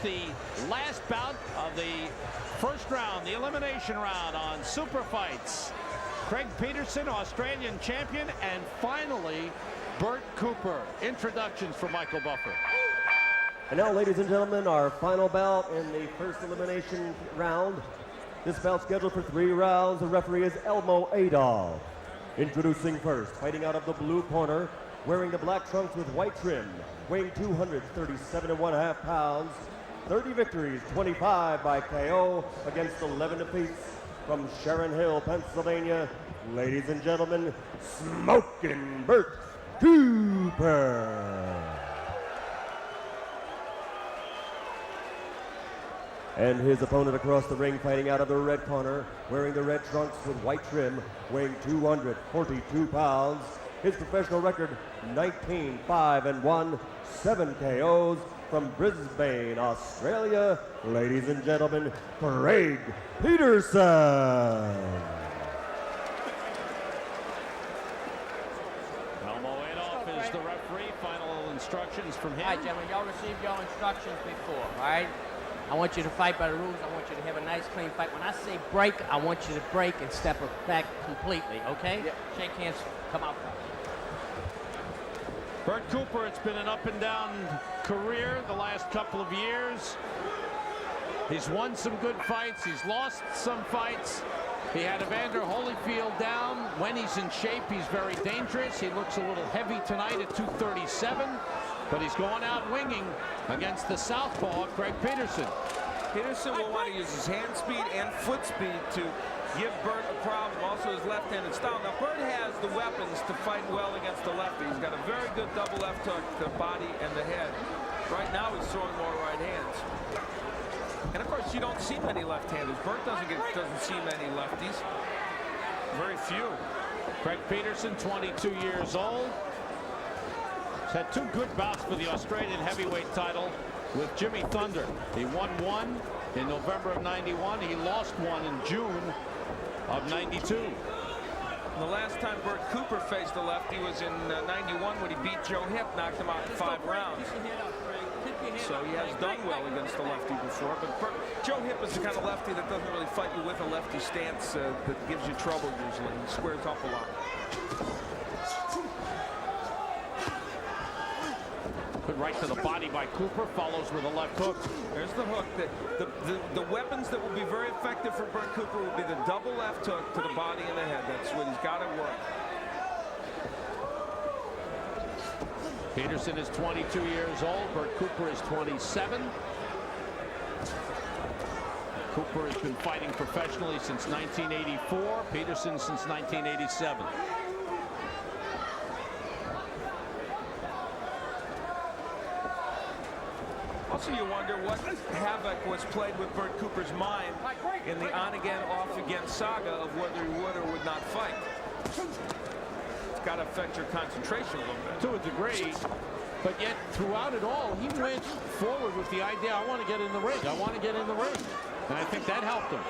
the last bout of the first round, the elimination round on Super Fights. Craig Petersen, Australian champion, and finally, Bert Cooper. Introductions for Michael Buffer. And now, ladies and gentlemen, our final bout in the first elimination round. This bout scheduled for 3 rounds. The referee is Elmo Adolf. Introducing first, fighting out of the blue corner, wearing the black trunks with white trim, weighing 237.5 pounds, 30 victories, 25 by KO against 11 defeats, from Sharon Hill, Pennsylvania, ladies and gentlemen, Smokin' Bert Cooper. And his opponent across the ring, fighting out of the red corner, wearing the red trunks with white trim, weighing 242 pounds. His professional record, 19-5-1, 7 KOs, from Brisbane, Australia, ladies and gentlemen, Craig Petersen. Elmo Adolf is the referee. Final instructions from him. All right, gentlemen, y'all received your instructions before, all right? I want you to fight by the rules. I want you to have a nice, clean fight. When I say break, I want you to break and step back completely, okay? Yep. Shake hands, come out. Bert Cooper, it's been an up and down career the last couple of years. He's won some good fights. He's lost some fights. He had Evander Holyfield down. When he's in shape, he's very dangerous. He looks a little heavy tonight at 237, but he's going out winging against the southpaw, Craig Petersen. Petersen will want to use his hand speed and foot speed to give Bert a problem, also his left-handed style. Now, Bert has the weapons to fight well against the lefty. He's got a very good double left hook to the body and the head. Right now, he's throwing more right hands. And, of course, you don't see many left-handers. Bert doesn't see many lefties. Very few. Craig Petersen, 22 years old. He's had 2 good bouts for the Australian heavyweight title with Jimmy Thunder. He won 1 in November of '91. He lost 1 in June of '92. The last time Bert Cooper faced a lefty was in '91 when he beat Joe Hip, knocked him out in 5 rounds. So he has done well against the lefty before. But Joe Hip is the kind of lefty that doesn't really fight you with a lefty stance that gives you trouble usually. He squares up a lot. Good right to the body by Cooper, follows with a left hook. There's the hook. The weapons that will be very effective for Bert Cooper will be the double left hook to the body and the head. That's what he's got to work. Petersen is 22 years old. Bert Cooper is 27. Cooper has been fighting professionally since 1984. Petersen since 1987. Also, you wonder what havoc was played with Bert Cooper's mind in the on-again, off-again saga of whether he would or would not fight. It's got to affect your concentration a little bit. To a degree, but yet throughout it all, he went forward with the idea, I want to get in the ring. I want to get in the ring. And I think that helped him.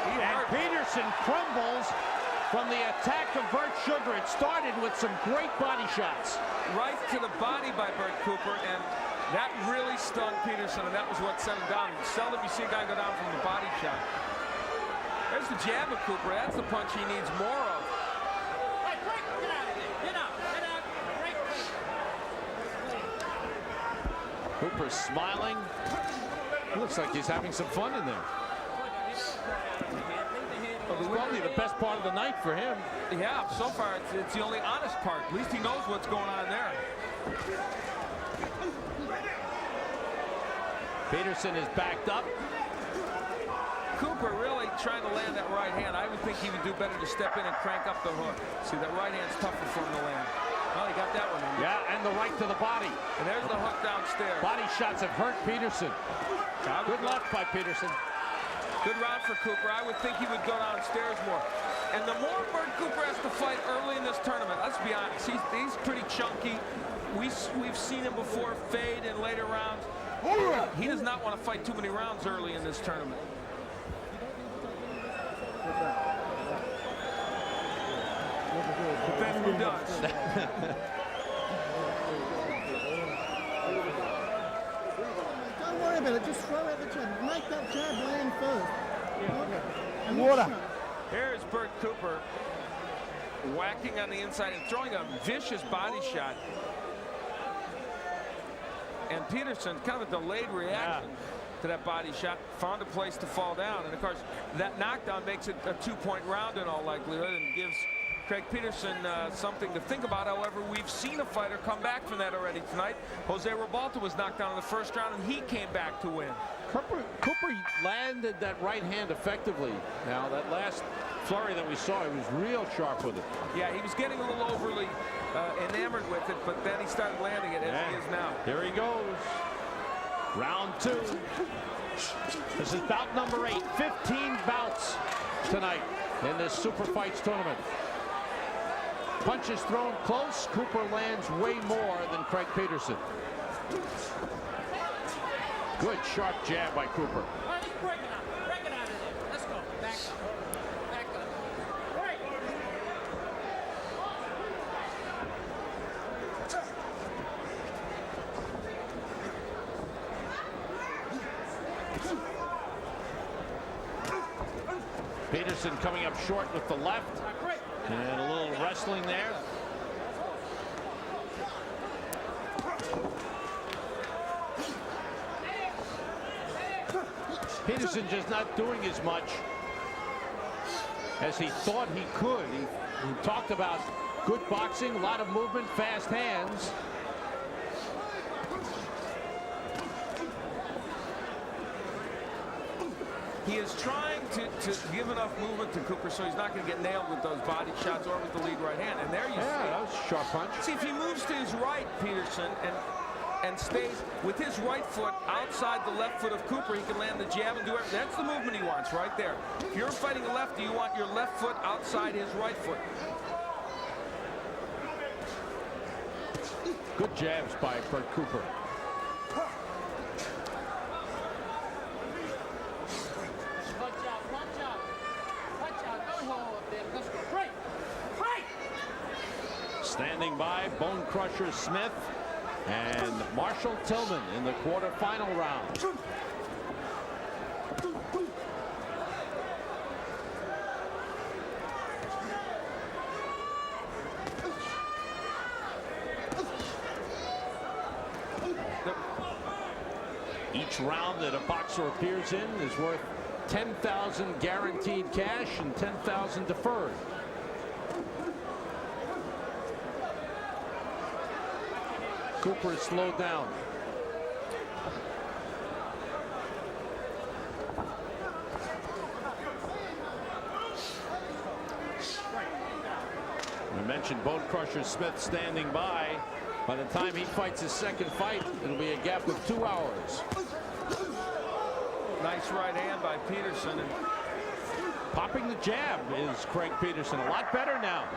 And Petersen crumbles from the attack of Bert Sugar. It started with some great body shots. Right to the body by Bert Cooper, and that really stung Petersen, and that was what sent him down. Seldom you see a guy go down from the body shot. There's the jab of Cooper. That's the punch he needs more of. Cooper's smiling. Looks like he's having some fun in there. It's probably the best part of the night for him. Yeah, so far it's the only honest part. At least he knows what's going on there. Petersen is backed up. Cooper really trying to land that right hand. I would think he would do better to step in and crank up the hook. See, that right hand's tougher for him to land. Well, he got that one in. Yeah, and the right to the body. And there's the hook downstairs. Body shots have hurt Petersen. Good luck by Petersen. Good round for Cooper. I would think he would go downstairs more. And the more Bert Cooper has to fight early in this tournament, let's be honest, he's pretty chunky. We've seen him before fade in later rounds. He does not want to fight too many rounds early in this tournament. But then who does? Don't worry about it. Just throw out the jab. Make that jab land first. And Water. Here's Bert Cooper whacking on the inside and throwing a vicious body shot. And Petersen, kind of a delayed reaction to that body shot, found a place to fall down. And of course, that knockdown makes it a 2-point round in all likelihood and gives Craig Petersen something to think about. However, we've seen a fighter come back from that already tonight. Jose Ribalta was knocked down in the first round, and he came back to win. Cooper landed that right hand effectively. Now, that last flurry that we saw, he was real sharp with it. Yeah, he was getting a little overly enamored with it, but then he started landing it as he is now. Here he goes. Round 2. This is bout number 8. 15 bouts tonight in this Super Fights tournament. Punches thrown close. Cooper lands way more than Craig Petersen. Good sharp jab by Cooper. All right, let's break it out. Break it out of there. Let's go. Back up. Back up. Right. Petersen coming up short with the left. And a little wrestling there. Petersen just not doing as much as he thought he could. He talked about good boxing, a lot of movement, fast hands. He is trying to give enough movement to Cooper so he's not going to get nailed with those body shots or with the lead right hand. And there you see. That was a sharp punch. See, if he moves to his right, Petersen, and stays with his right foot outside the left foot of Cooper, he can land the jab and do everything. That's the movement he wants right there. If you're fighting a lefty, you want your left foot outside his right foot. Good jabs by Bert Cooper. Punch out, punch out. Punch out. Don't hold up there. Let's go. Break. Break. Standing by, Bone Crusher Smith and Marshall Tillman in the quarterfinal round. Each round that a boxer appears in is worth 10,000 guaranteed cash and 10,000 deferred. Cooper is slowed down. We mentioned Bone Crusher Smith standing by. By the time he fights his second fight, it'll be a gap of 2 hours. Nice right hand by Petersen. And popping the jab is Craig Petersen. A lot better now.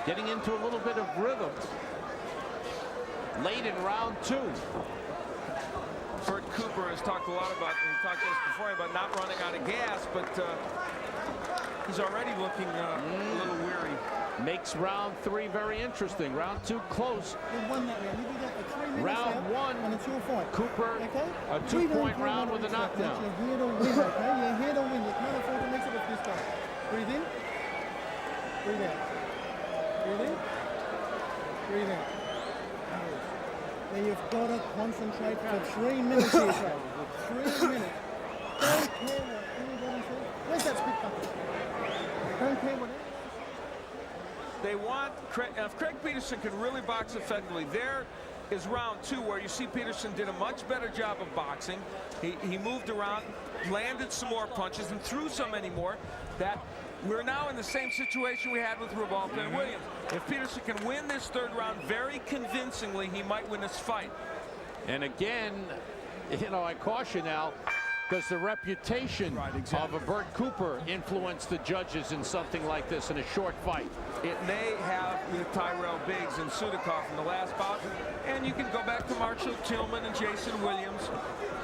Getting into a little bit of rhythm. Late in round 2. Bert Cooper has talked a lot about, and we talked this before, about not running out of gas, but he's already looking a little weary. Makes round 3 very interesting. Round 2 close. You won that round. You did that for 3 minutes. Round 1. And it's your fight. Cooper, okay? a 2-point round with a knockdown. You're here to win, okay? You're here to win. You can't afford to mix it with this guy. Breathe in. Breathe out. Breathe in. Breathe out. Now you've got to concentrate for 3 minutes here, Craig. 3 minutes. Don't care what anybody says. Where's that spit bucket? Don't care what. They want if Craig Petersen can really box effectively. There is round 2 where you see Petersen did a much better job of boxing. He moved around, landed some more punches, and threw so many more that we're now in the same situation we had with Ribalta and Williams. If Petersen can win this 3rd round very convincingly, he might win this fight. And again, you know, I caution now, does the reputation of a Bert Cooper influence the judges in something like this in a short fight? It may have with Tyrell Biggs and Sudikov in the last bout. And you can go back to Marshall Tillman and Jason Williams,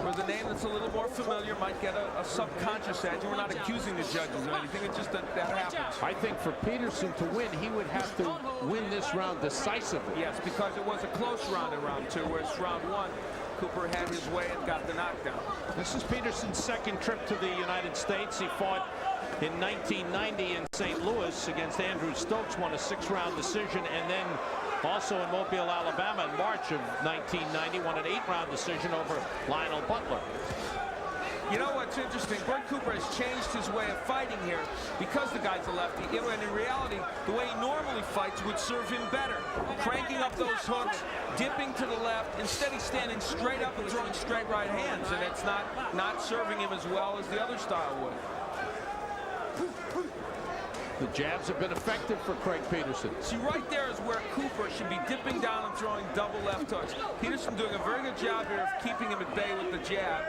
where the name that's a little more familiar might get a subconscious edge. We're not accusing the judges of anything. It's just that happens. I think for Petersen to win, he would have to win this round decisively. Yes, because it was a close round in round 2, whereas round 1, Cooper had his way and got the knockdown. This is Petersen's second trip to the United States. He fought in 1990 in St. Louis against Andrew Stokes, won a 6-round decision, and then also in Mobile, Alabama in March of 1990, won an 8-round decision over Lionel Butler. You know what's interesting? Bert Cooper has changed his way of fighting here because the guy's a lefty. And in reality, the way he normally fights would serve him better. Cranking up those hooks, dipping to the left. Instead, he's standing straight up and throwing straight right hands, and it's not serving him as well as the other style would. The jabs have been effective for Craig Petersen. See, right there is where Cooper should be dipping down and throwing double left hooks. Petersen doing a very good job here of keeping him at bay with the jab.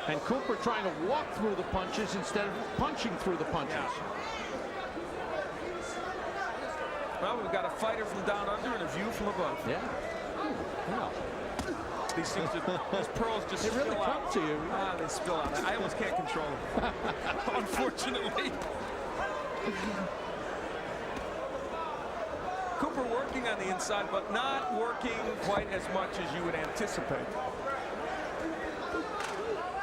And Cooper trying to walk through the punches instead of punching through the punches. Yeah. Well, we've got a fighter from down under and a view from above. Yeah. Yeah. These pearls just They really spill come out. to you. They spill out. I almost can't control them. Unfortunately. Cooper working on the inside, but not working quite as much as you would anticipate.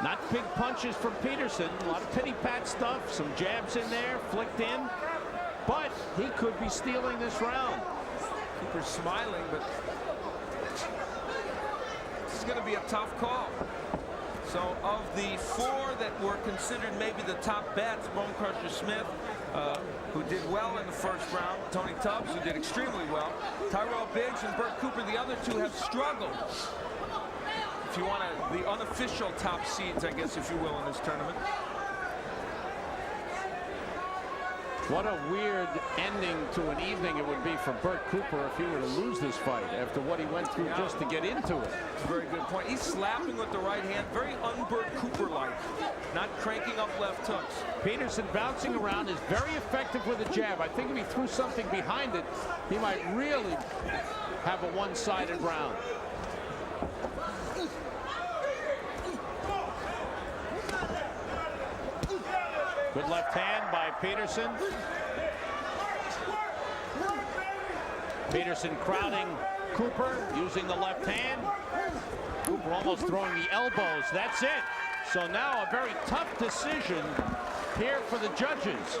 Not big punches from Petersen. A lot of pity-pat stuff. Some jabs in there, flicked in. But he could be stealing this round. Cooper's smiling, but this is going to be a tough call. So of the 4 that were considered maybe the top bets, Bone Crusher Smith, who did well in the first round, Tony Tubbs, who did extremely well, Tyrell Biggs and Bert Cooper, the other 2 have struggled. If you want the unofficial top seeds, I guess, if you will, in this tournament. What a weird ending to an evening it would be for Bert Cooper if he were to lose this fight after what he went through just to get into it. It's a very good point. He's slapping with the right hand, very un-Bert Cooper-like, not cranking up left hooks. Petersen bouncing around is very effective with a jab. I think if he threw something behind it, he might really have a one-sided round. Good left hand by Petersen. Petersen crowding Cooper, using the left hand. Cooper almost throwing the elbows. That's it. So now a very tough decision here for the judges.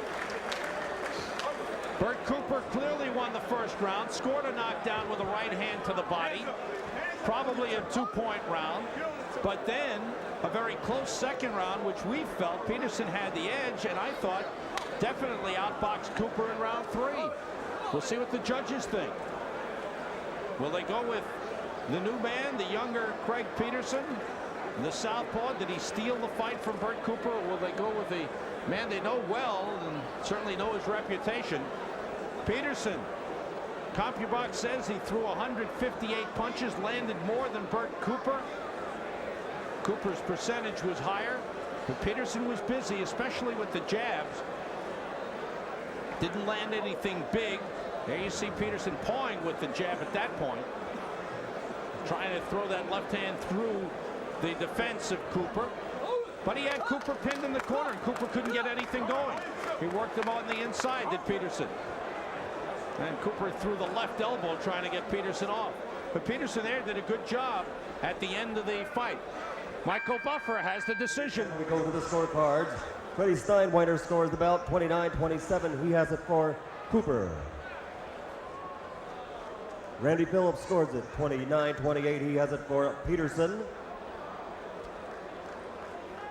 Bert Cooper clearly won the first round, scored a knockdown with a right hand to the body. Probably a 2-point round. But then a very close second round, which we felt Petersen had the edge, and I thought definitely outboxed Cooper in round 3. We'll see what the judges think. Will they go with the new man, the younger Craig Petersen, the southpaw? Did he steal the fight from Bert Cooper, or will they go with the man they know well and certainly know his reputation? Petersen, CompuBox says he threw 158 punches, landed more than Bert Cooper. Cooper's percentage was higher, but Petersen was busy, especially with the jabs. Didn't land anything big. There you see Petersen pawing with the jab at that point, trying to throw that left hand through the defense of Cooper. But he had Cooper pinned in the corner, and Cooper couldn't get anything going. He worked him on the inside, did Petersen. And Cooper threw the left elbow trying to get Petersen off. But Petersen there did a good job at the end of the fight. Michael Buffer has the decision. We go to the scorecards. Freddie Steinweiner scores the bout 29-27. He has it for Cooper. Randy Phillips scores it 29-28. He has it for Petersen.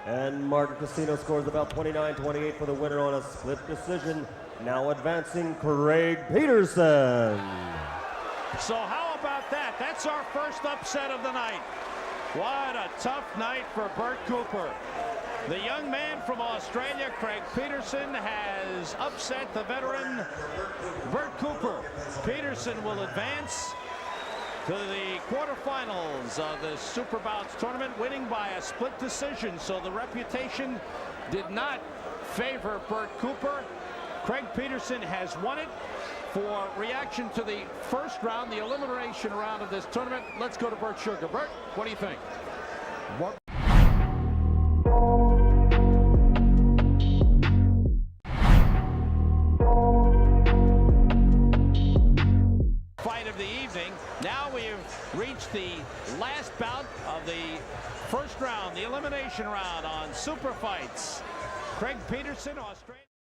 And Martin Casino scores about 29-28 for the winner on a split decision. Now advancing Craig Petersen. So how about that? That's our first upset of the night. What a tough night for Bert Cooper. The young man from Australia, Craig Petersen, has upset the veteran Bert Cooper. Petersen will advance to the quarterfinals of the Super Bouts tournament, winning by a split decision. So the reputation did not favor Bert Cooper. Craig Petersen has won it. For reaction to the first round, the elimination round of this tournament, let's go to Bert Sugar. Bert, what do you think? Fight of the evening. Now we've reached the last bout of the first round, the elimination round on Super Fights. Craig Petersen, Australia.